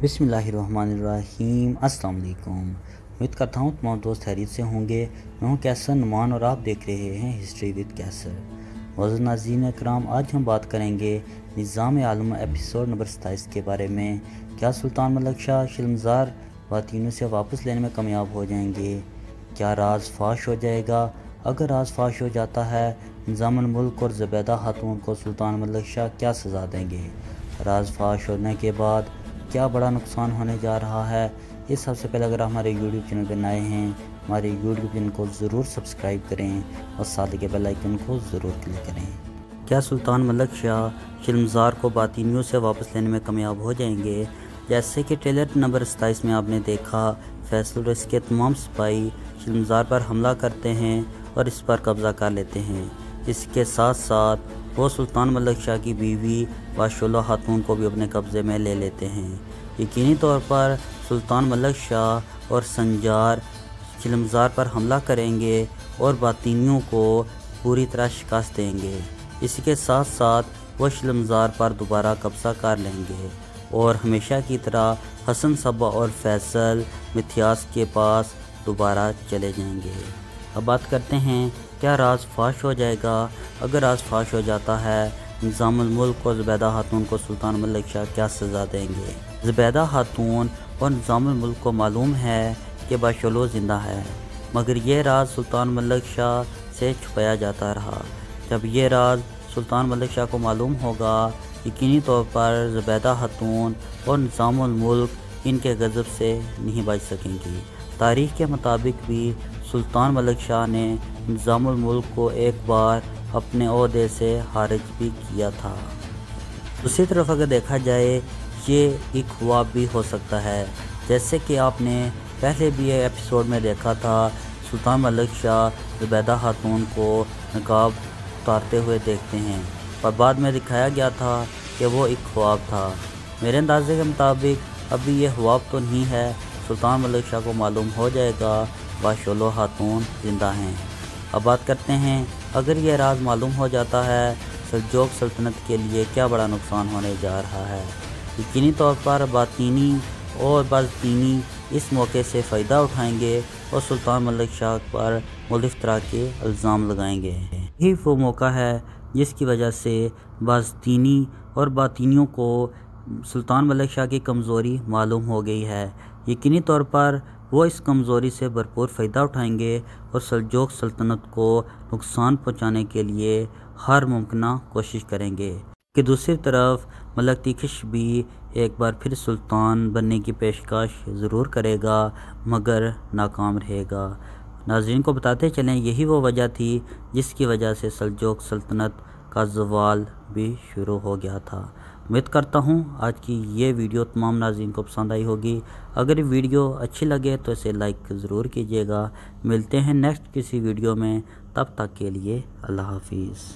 बिस्मिल्लाहिर्रहमानिर्रहीम। अस्सलाम वालेकुम। उम्मीद करता हूँ तमाम दोस्त खैरियत से होंगे। मैं हूँ कैसर नुमान और आप देख रहे हैं हिस्ट्री विद कैसर। मौजूद नाज़रीन इकराम, आज हम बात करेंगे निज़ाम आलम एपिसोड नंबर 27 के बारे में। क्या सुल्तान मलक शाह शिलमज़ार ख़वातीनों से वापस लेने में कामयाब हो जाएंगे? क्या राज फाश हो जाएगा? अगर राज फाश हो जाता है, निज़ामुल मुल्क और ज़ुबैदा खातून को सुल्तान मलक शाह क्या सज़ा देंगे? राज फाश होने के बाद क्या बड़ा नुकसान होने जा रहा है? इस सबसे पहले अगर आप हमारे यूट्यूब चैनल पर नए हैं, हमारे यूट्यूब चैनल को ज़रूर सब्सक्राइब करें और साथ के बेल आइकन को ज़रूर क्लिक करें। क्या सुल्तान मलक शाह शिलमज़ार को बातिनियों से वापस लेने में कामयाब हो जाएंगे? जैसे कि ट्रेलर नंबर 27 में आपने देखा, फैसल और इसके तमाम सिपाही शिलमज़ार पर हमला करते हैं और इस पर कब्ज़ा कर लेते हैं। इसके साथ साथ वो सुल्तान मलक शाह की बीवी बाशुल्ला खातून को भी अपने कब्ज़े में ले लेते हैं। यकीनी तौर पर सुल्तान मलक शाह और संजार शिलमज़ार पर हमला करेंगे और बातिनियों को पूरी तरह शिकस्त देंगे। इसके साथ साथ वो शिलमज़ार पर दोबारा कब्ज़ा कर लेंगे और हमेशा की तरह हसन सबा और फैसल मिथियास के पास दोबारा चले जाएंगे। अब बात करते हैं, क्या राज फाश हो जाएगा? अगर राज फाश हो जाता है, निज़ामुल मुल्क और ज़ुबैदा खातून को सुल्तान मलक शाह क्या सज़ा देंगे? ज़ुबैदा खातून और निज़ामुल मुल्क को मालूम है कि बाशुल्ला ज़िंदा है, मगर यह राज सुल्तान मलक शाह से छुपाया जाता रहा। जब यह राज सुल्तान मलक शाह को मालूम होगा, यकीनी तौर पर ज़ुबैदा खातून और निज़ामुल मुल्क इनके गज़ब से नहीं बच सकेंगी। तारीख़ के मुताबिक भी सुल्तान मलक शाह ने निज़ामुल मुल्क को एक बार अपने ओहदे से खारिज भी किया था। दूसरी तरफ अगर देखा जाए, ये एक ख्वाब भी हो सकता है। जैसे कि आपने पहले भी ये एपिसोड में देखा था, सुल्तान मलक शाह ज़ुबैदा खातून को नकाब उतारते हुए देखते हैं और बाद में दिखाया गया था कि वो एक ख्वाब था। मेरे अंदाजे के मुताबिक अभी ये ख्वाब तो नहीं है। सुल्तान मलक शाह को मालूम हो जाएगा बाशुल्ला खातून ज़िंदा हैं। अब बात करते हैं, अगर यह राज मालूम हो जाता है, सल्जूक़ सल्तनत के लिए क्या बड़ा नुकसान होने जा रहा है। यकीनी तौर पर बातिनी और बाज़तीनी इस मौके से फ़ायदा उठाएंगे और सुल्तान मलक शाह पर मुख्तलिफ़ तरह के इल्ज़ाम लगाएंगे। यही वो मौका है जिसकी वजह से बाज़तीनी और बातिनियों को सुल्तान मलक शाह की कमज़ोरी मालूम हो गई है। यकीनी तौर पर वो इस कमज़ोरी से भरपूर फ़ायदा उठाएंगे और सल्जूक़ सल्तनत को नुकसान पहुंचाने के लिए हर मुमकिन कोशिश करेंगे। कि दूसरी तरफ मलक तीखश भी एक बार फिर सुल्तान बनने की पेशकश ज़रूर करेगा, मगर नाकाम रहेगा। नाज़रीन को बताते चलें, यही वो वजह थी जिसकी वजह से सल्जूक़ सल्तनत का ज़वाल भी शुरू हो गया था। उम्मीद करता हूँ आज की ये वीडियो तमाम नाज़रीन को पसंद आई होगी। अगर ये वीडियो अच्छी लगे तो इसे लाइक ज़रूर कीजिएगा। मिलते हैं नेक्स्ट किसी वीडियो में, तब तक के लिए अल्लाह हाफिज़।